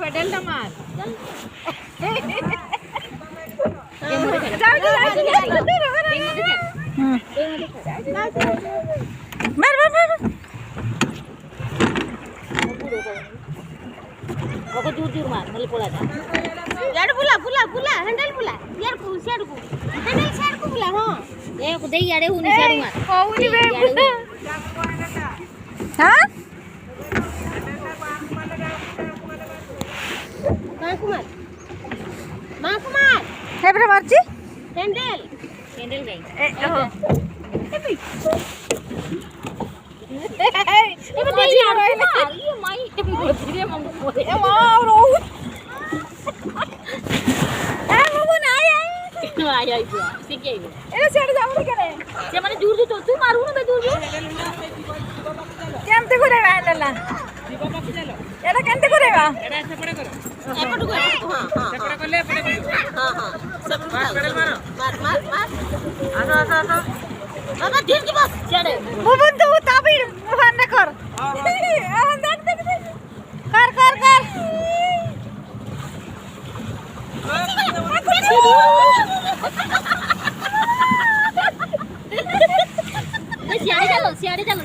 pedal मार दूर दूर मार मतलब पोला यार बुला बुला बुला हैंडल बुला यार को साइड को हैंडल साइड को बुला हां ए को दे यारे उनी साइड मार कोउनी बे बुला हां मां कुमार हे बरे मारची हैंडल हैंडल गई ए दे यार ये माई धीरे मम बोले ए वाह रो आया सीख गई ए सेड जाऊ करे जे माने दूर दूर तू मारू ना बे दूर दूर केमते करेवा एला एटा केमते करेवा एटा सेपड़े करो एपटू कर हां हां सेपड़े करले एपड़े हां हां सब मार पेडल मारो मार मार मार आसो आसो आसो बाबा धीर की बस चढ़े बुबुन तू ताबी बहान न कर हां देख देख कर कर कर सियाड़े चलो सियाड़े चलो